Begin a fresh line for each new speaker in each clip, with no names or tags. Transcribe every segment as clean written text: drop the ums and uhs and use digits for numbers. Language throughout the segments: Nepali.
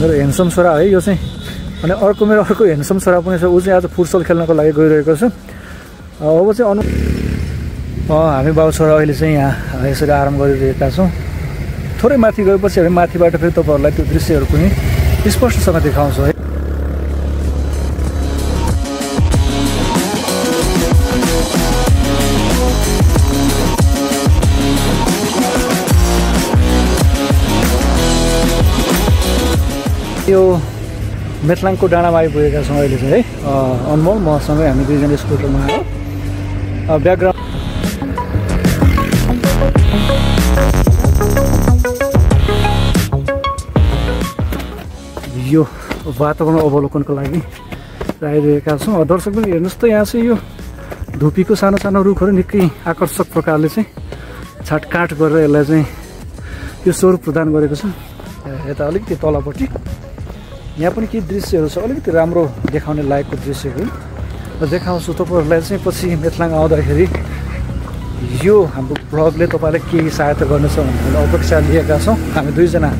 मेरो ह्यान्डसम छोरा है यो चाहिँ। अनि अर्को मेरो अर्को ह्यान्डसम छोरा पनि छ, ऊ चाहिँ आज फुटसल खेल्नको लागि गइरहेको छ। अब चाहिँ हामी बाउ छोरा अहिले चाहिँ यहाँ यसरी आराम गरिरहेका छौँ। थोरै माथि गएपछि हामी माथिबाट फेरि तपाईँहरूलाई त्यो दृश्यहरू पनि स्पष्टसँग देखाउँछौँ है। यो मेथलाङको डाँडामा आइपुगेका छौँ अहिले चाहिँ है। अनमोल मसँगै हामी दुईजना स्कुटरमा आयो। ब्याकग्राउन्ड यो वातावरण अवलोकनको लागि आइरहेका छौँ। दर्शक पनि हेर्नुहोस् त, यहाँ चाहिँ यो धुपीको सानो सानो रुखहरू निकै आकर्षक प्रकारले चाहिँ छाटकाट गरेर यसलाई चाहिँ यो स्वरूप प्रदान गरेको छ। यता अलिकति तलपट्टि यहाँ पनि केही दृश्यहरू छ, अलिकति राम्रो देखाउने लायकको दृश्यहरू देखाउँछु तपाईँहरूलाई चाहिँ पछि मेथलाङ आउँदाखेरि। यो हाम्रो ब्लगले तपाईँलाई केही सहायता गर्नेछ भन्ने अपेक्षा लिएका छौँ हामी दुईजना।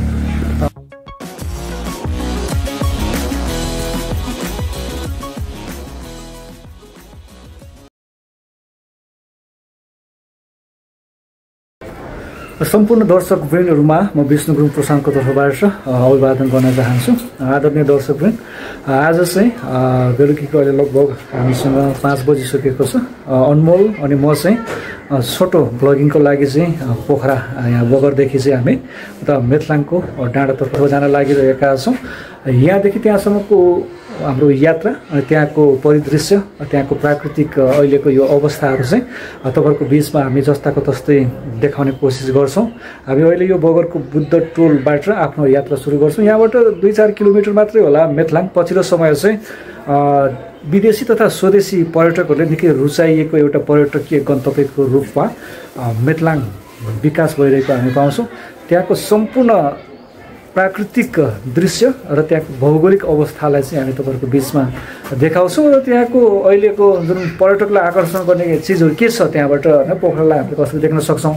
सम्पूर्ण दर्शकवृन्दहरूमा म विष्णु गुरुङ प्रशान्तको तर्फबाट अभिवादन गर्न चाहन्छु। आदरणीय दर्शकवृन्द, आज चाहिँ बेलुकीको अहिले लगभग हामीसँग 5 बजिसकेको छ। अनमोल अनि म चाहिँ छोटो ब्लगिङको लागि चाहिँ पोखरा यहाँ बगरदेखि चाहिँ हामी उता मेथलाङको डाँडातर्फ जान लागिरहेका छौँ। यहाँदेखि त्यहाँसम्मको हाम्रो यात्रा अनि त्यहाँको परिदृश्य, त्यहाँको प्राकृतिक अहिलेको यो अवस्थाहरू चाहिँ तपाईँहरूको बिचमा हामी जस्ताको तस्तै देखाउने कोसिस गर्छौँ। हामी अहिले यो बगरको बुद्ध टोलबाट आफ्नो यात्रा सुरु गर्छौँ। यहाँबाट 2-4 किलोमिटर मात्रै होला मेथलाङ। पछिल्लो समय चाहिँ विदेशी तथा स्वदेशी पर्यटकहरूले निकै रुचाइएको एउटा पर्यटकीय गन्तव्यको रूपमा मेथलाङ विकास भइरहेको हामी पाउँछौँ। त्यहाँको सम्पूर्ण प्राकृतिक दृश्य र त्यहाँको भौगोलिक अवस्थालाई चाहिँ हामी तपाईँहरूको बिचमा देखाउँछौँ र त्यहाँको अहिलेको जुन पर्यटकलाई आकर्षण गर्ने चिजहरू के छ त्यहाँबाट होइन, पोखरालाई हामीले कसरी देख्न सक्छौँ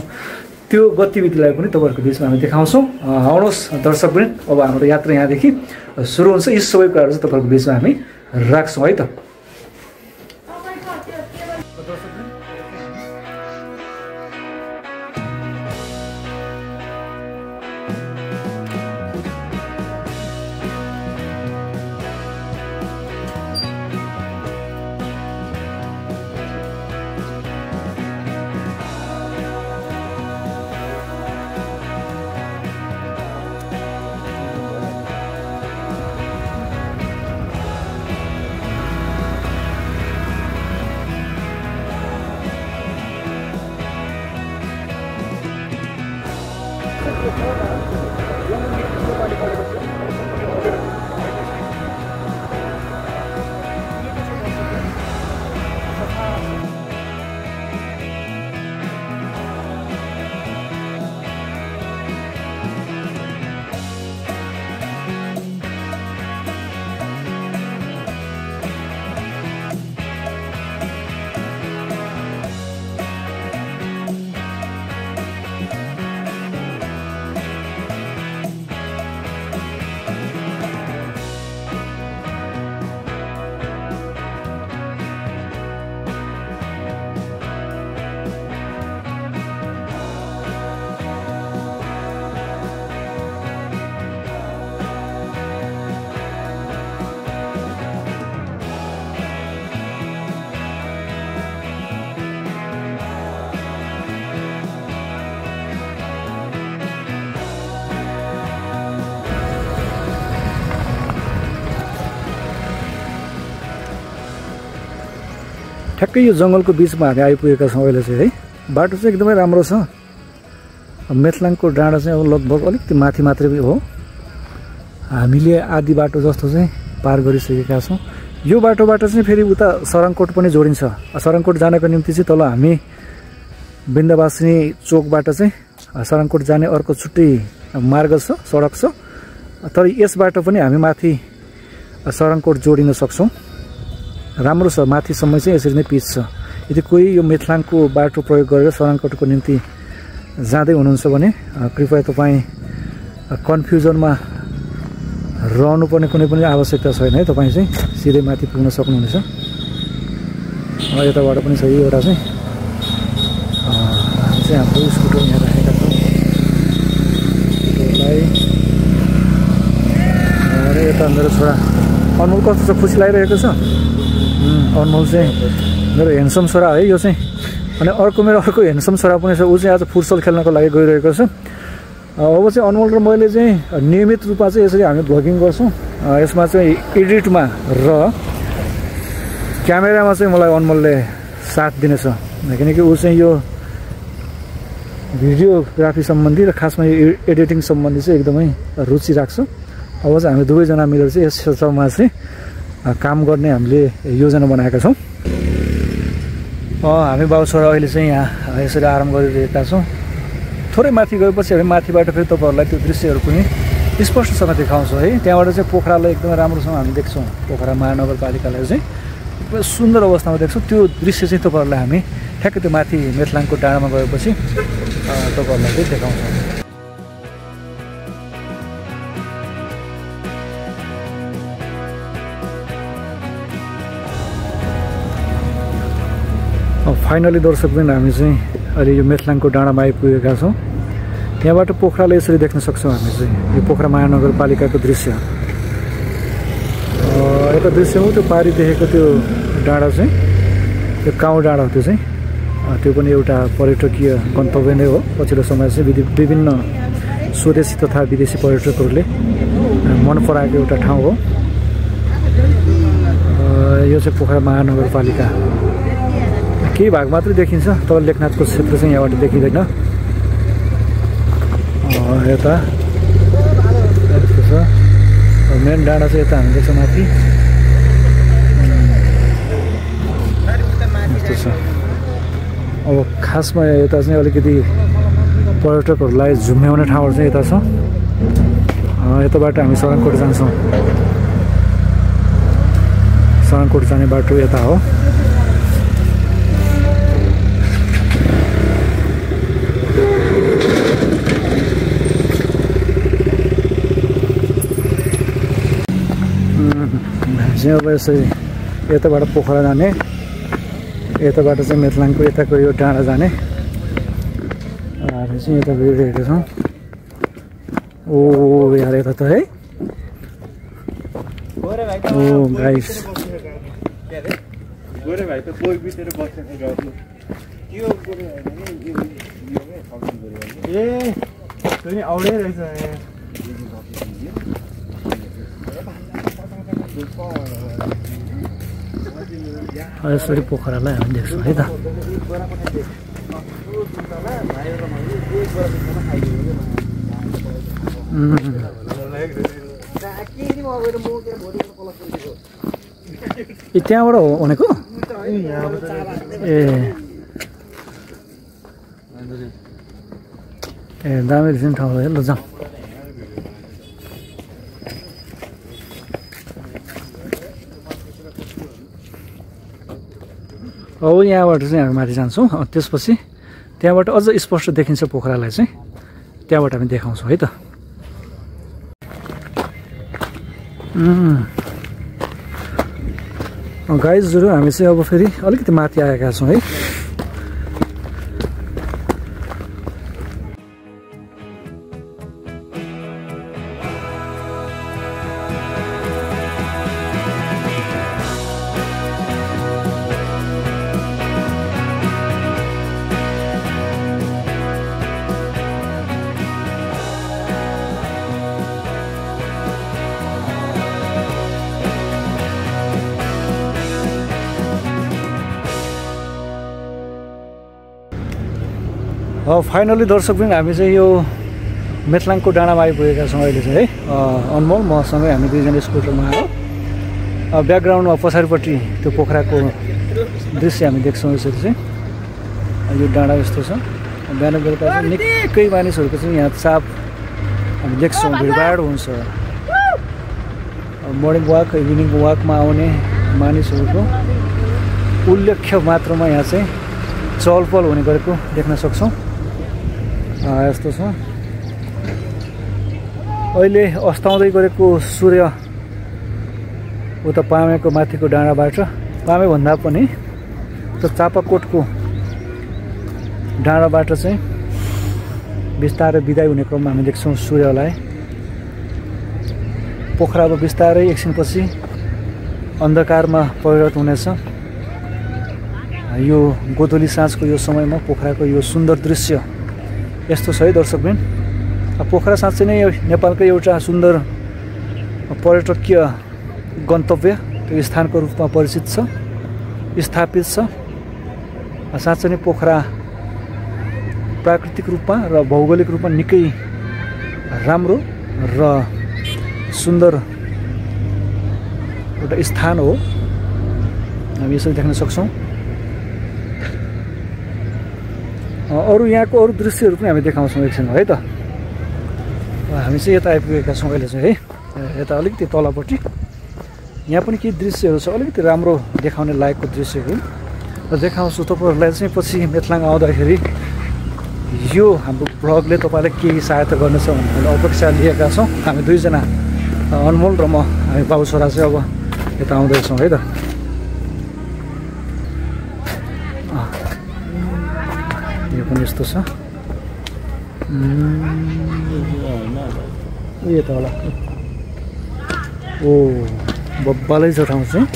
त्यो गतिविधिलाई पनि तपाईँहरूको बिचमा हामी देखाउँछौँ। आउनुहोस् दर्शकवृन्द, अब हाम्रो यात्रा यहाँदेखि सुरु हुन्छ। यी सबै कुराहरू चाहिँ तपाईँहरूको बिचमा हामी राख्छौँ है त। ठ्याक्कै यो जङ्गलको बिचमा हामी आइपुगेका छौँ अहिले चाहिँ है। बाटो चाहिँ एकदमै राम्रो छ। मेथलाङको डाँडा चाहिँ अब लगभग अलिकति माथि मात्रै हो। हामीले आधी बाटो जस्तो चाहिँ पार गरिसकेका छौँ। यो बाटोबाट चाहिँ फेरि उता सरङकोट पनि जोडिन्छ। सरङकोट जानको निम्ति चाहिँ तल हामी बिन्दवासिनी चोकबाट चाहिँ सरङकोट जाने अर्को छुट्टै मार्ग छ, सडक छ। तर यसबाट पनि हामी माथि सरङकोट जोडिन सक्छौँ। राम्रो छ, माथिसम्म चाहिँ यसरी नै पिच छ। यदि कोही यो मेथलाङको बाटो प्रयोग गरेर सरङकोटको निम्ति जाँदै हुनुहुन्छ भने कृपया तपाईँ कन्फ्युजनमा रहनुपर्ने कुनै पनि आवश्यकता छैन है। तपाईँ चाहिँ सिधै माथि पुग्न सक्नुहुनेछ। यताबाट पनि छ एउटा चाहिँ हाम्रो स्कुटर यहाँ राखेका छौँ। र यता मेरो छोरा अनमोल कस्तो छ, खुसी लागिरहेको छ। अनमोल चाहिँ मेरो ह्यान्डसम छोरा है यो चाहिँ। अनि मेरो अर्को ह्यान्डसम छोरा पनि छ, ऊ चाहिँ आज फुटसल खेल्नको लागि गइरहेको छ। अब चाहिँ अनमोल र मैले चाहिँ नियमित रूपमा चाहिँ यसरी हामी भ्लगिङ गर्छौँ। यसमा चाहिँ एडिटमा र क्यामेरामा चाहिँ मलाई अनमोलले साथ दिनेछ, किनकि ऊ चाहिँ यो भिडियोग्राफी सम्बन्धी र खासमा यो एडिटिङ सम्बन्धी चाहिँ एकदमै रुचि राख्छ। अब चाहिँ हामी दुवैजना मिलेर चाहिँ यस क्षेत्रमा चाहिँ काम गर्ने हामीले योजना बनाएका छौँ। हामी बाउ छोरा अहिले चाहिँ यहाँ यसरी आराम गरिरहेका छौँ। थोरै माथि गएपछि हामी माथिबाट फेरि तपाईँहरूलाई त्यो दृश्यहरू पनि स्पष्टसँग देखाउँछौँ है। त्यहाँबाट चाहिँ पोखरालाई एकदमै राम्रोसँग हामी देख्छौँ। पोखरा महानगरपालिकालाई चाहिँ एकदमै सुन्दर अवस्थामा देख्छौँ। त्यो दृश्य चाहिँ तपाईँहरूलाई हामी ठ्याक्कै त्यो माथि मेथलाङको डाँडामा गएपछि तपाईँहरूलाई चाहिँ देखाउँछौँ। फाइनली दर्शकवृन्द हामी चाहिँ अहिले यो मेथलाङको डाँडामा आइपुगेका छौँ। यहाँबाट पोखरालाई यसरी देख्न सक्छौँ हामी चाहिँ। यो पोखरा महानगरपालिकाको दृश्य यता दृश्य हो। त्यो पारी देखेको त्यो डाँडा चाहिँ त्यो काउँ डाँडा हो। त्यो चाहिँ त्यो पनि एउटा पर्यटकीय गन्तव्य नै हो। पछिल्लो समय चाहिँ विभिन्न स्वदेशी तथा विदेशी पर्यटकहरूले मन पराएको एउटा ठाउँ हो। यो चाहिँ पोखरा महानगरपालिका केही भाग मात्रै देखिन्छ, तर लेखनाथको क्षेत्र चाहिँ यहाँबाट देखिँदैन। यता यस्तो छ। मेन डाँडा चाहिँ यता हामी देख्छौँ माथि यस्तो छ। अब खासमा यता चाहिँ अलिकति पर्यटकहरूलाई झुम्याउने ठाउँहरू चाहिँ यता छ। यताबाट हामी सराङकोट जान्छौँ। सराङकोट जाने बाटो यता हो। अब यसरी यताबाट पोखरा जाने, यताबाट चाहिँ मेथलाङको यताको यो डाँडा जाने चाहिँ यता गइरहेको छौँ। ओ यार यता त है। ओ गाइस यसरी पोखरालाई हामी देख्छौँ है त। त्यहाँबाट हो भनेको ए दामी रहेछ नि ठाउँ है। ल जाउँ। अब यहाँबाट चाहिँ हामी माथि जान्छौँ। त्यसपछि त्यहाँबाट अझ स्पष्ट देखिन्छ पोखरालाई चाहिँ, त्यहाँबाट हामी देखाउँछौँ है त। गाइजहरू हामी चाहिँ अब फेरि अलिकति माथि आएका छौँ है। फाइनली दर्शकवृन्द हामी चाहिँ यो मेथलाङको डाँडामा आइपुगेका छौँ अहिले चाहिँ है। अनमोल मसँगै हामी दुईजना स्कुटरमा आयो। ब्याकग्राउन्डमा पछाडिपट्टि त्यो पोखराको दृश्य हामी देख्छौँ। यसरी चाहिँ यो डाँडा यस्तो छ। बिहान बेलुका चाहिँ निकै मानिसहरूको चाहिँ यहाँ चाप हामी देख्छौँ, भिडभाड हुन्छ। मर्निङ वाक इभिनिङ वाकमा आउने मानिसहरूको उल्लेख्य मात्रामा यहाँ चाहिँ चहलपहल हुने गरेको देख्न सक्छौँ। यस्तो छ। अहिले अस्ताउँदै गरेको सूर्य उता पामेको माथिको डाँडाबाट पामे भन्दा पनि त्यो चापाकोटको डाँडाबाट चाहिँ बिस्तारै बिदाई हुने क्रममा हामी देख्छौँ सूर्यलाई। पोखरा अब बिस्तारै एकछिनपछि अन्धकारमा परिणत हुनेछ। यो गोधूली साँझको यो समयमा पोखराको यो सुन्दर दृश्य यस्तो छ है दर्शकवृन्द। पोखरा साँच्चै नै नेपालकै एउटा सुन्दर पर्यटकीय गन्तव्य त्यो स्थानको रूपमा परिचित छ, स्थापित छ। साँच्चै नै पोखरा प्राकृतिक रूपमा र भौगोलिक रूपमा निकै राम्रो र सुन्दर एउटा स्थान हो, हामी यसरी देख्न सक्छौँ। अरू यहाँको अरू दृश्यहरू पनि हामी देखाउँछौँ एकछिन है त। हामी चाहिँ यता आइपुगेका छौँ अहिले चाहिँ है, यता अलिकति तलपट्टि यहाँ पनि केही दृश्यहरू छ अलिकति राम्रो देखाउने लायकको दृश्यहरू र देखाउँछु तपाईँहरूलाई चाहिँ पछि मेथलाङ आउँदाखेरि। यो हाम्रो ब्लगले तपाईँलाई केही सहायता गर्नेछ भन्ने अपेक्षा लिएका छौँ हामी दुईजना, अनमोल र म। हामी बाबु छोरा चाहिँ अब यता आउँदैछौँ है त। यो पनि यस्तो छ, यता होला। ओ बब्बालै छ ठाउँ चाहिँ।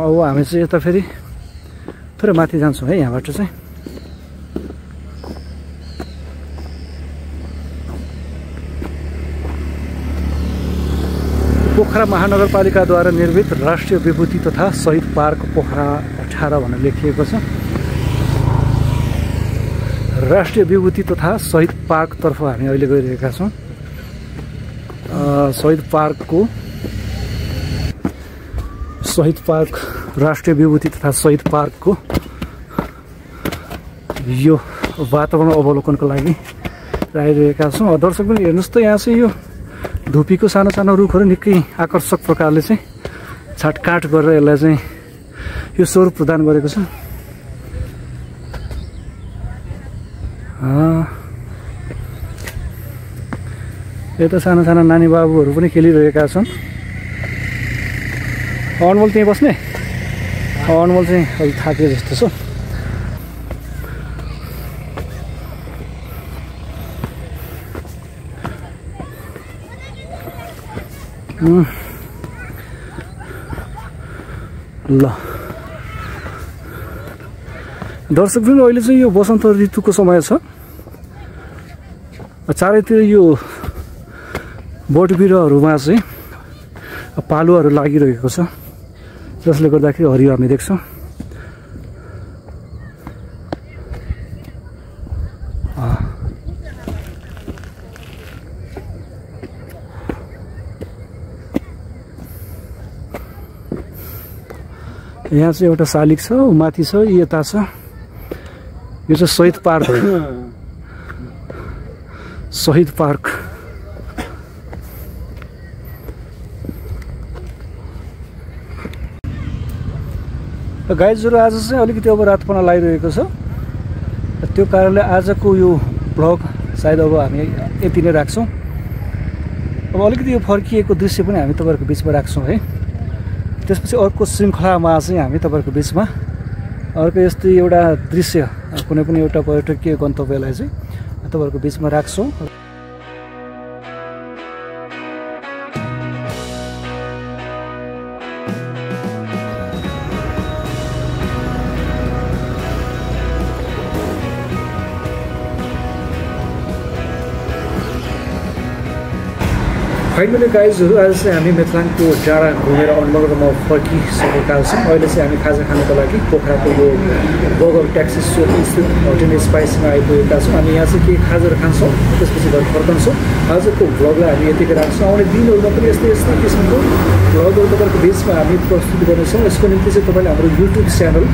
अब हामी चाहिँ यता फेरि थोरै माथि जान्छौँ है यहाँबाट चाहिँ। पोखरा महानगरपालिकाद्वारा निर्मित राष्ट्रिय विभूति तथा शहीद पार्क पोखरा 18 भनेर लेखिएको छ। राष्ट्रिय विभूति तथा शहीद पार्कतर्फ हामी अहिले गइरहेका छौँ। शहीद पार्क राष्ट्रिय विभूति तथा शहीद पार्कको यो वातावरण अवलोकनको लागि आइरहेका छौँ। दर्शक पनि हेर्नुहोस् त, यहाँ चाहिँ यो धुपीको सानो सानो रुखहरू निकै आकर्षक प्रकारले चाहिँ छाटकाट गरेर यसलाई चाहिँ यो स्वरूप प्रदान गरेको छ। यता साना साना नानी बाबुहरू पनि खेलिरहेका छन्। अनमोल त्यहीँ बस्ने? अनमोल चाहिँ अलि थाक्यो जस्तो छ। ल दर्शकवृन्द, अहिले चाहिँ यो वसन्त ऋतुको समय छ। चारैतिर यो बोट बिरुवाहरूमा चाहिँ पालुवाहरू लागिरहेको छ, जसले गर्दाखेरि हरियो हामी देख्छौँ। यहाँ चाहिँ एउटा शालिग छ, माथि छ, यता छ। यो चाहिँ शहीद पार्क, शहीद पार्क। गाइजहरू आज चाहिँ अलिकति अब रातपना लागिरहेको छ, त्यो कारणले आजको यो भ्लग सायद अब हामी यति नै राख्छौँ। अब अलिकति यो फर्किएको दृश्य पनि हामी तपाईँहरूको बिचमा राख्छौँ है। त्यसपछि अर्को श्रृङ्खलामा चाहिँ हामी तपाईँहरूको बिचमा अर्को यस्तै एउटा दृश्य कुनै पनि एउटा पर्यटकीय गन्तव्यलाई चाहिँ तपाईँहरूको बिचमा राख्छौँ। फाइनली गाइजहरू आज चाहिँ हामी मेथलाङको डाँडा घुमेर अनमोलमा फर्किसकेका छौँ। अहिले चाहिँ हामी खाजा खानको लागि पोखराको यो बगर ट्याक्सी स्टोर स्थित होटेल स्पाइसमा आइपुगेका छौँ। हामी यहाँ चाहिँ केही खाजाहरू खान्छौँ, त्यसपछि घर फर्कन्छौँ। आजको भ्लगलाई हामी यतिकै राख्छौँ। आउने दिनहरूमा पनि यस्तै यस्तै किसिमको भ्लगहरू तपाईँको बिचमा हामी प्रस्तुत गर्नेछौँ। यसको निम्ति चाहिँ तपाईँले हाम्रो युट्युब च्यानल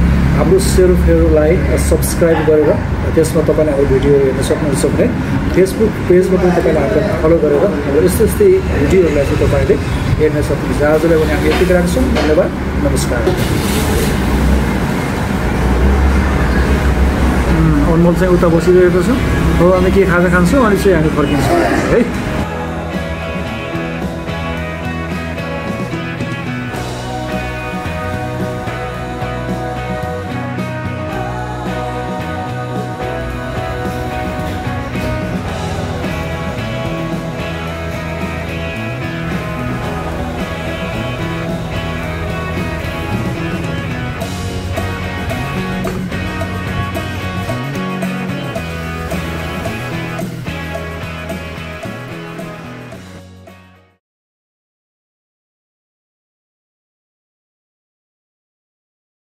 हाम्रो सेरोफेरोलाई सब्सक्राइब गरेर त्यसमा तपाईँले हाम्रो भिडियो हेर्न सक्नुहुन्छ भने फेसबुक पेजमा पनि तपाईँले हामीलाई फलो गरेर हाम्रो यस्तै यस्तै भिडियोहरूलाई चाहिँ तपाईँले हेर्न सक्नुहुन्छ। आजलाई पनि हामी यतिकै राख्छौँ। धन्यवाद, नमस्कार। अनमोल चाहिँ उता बसिरहेको छ। अब हामी के खाजा खान्छौँ अनि चाहिँ हामी फर्किन्छौँ है।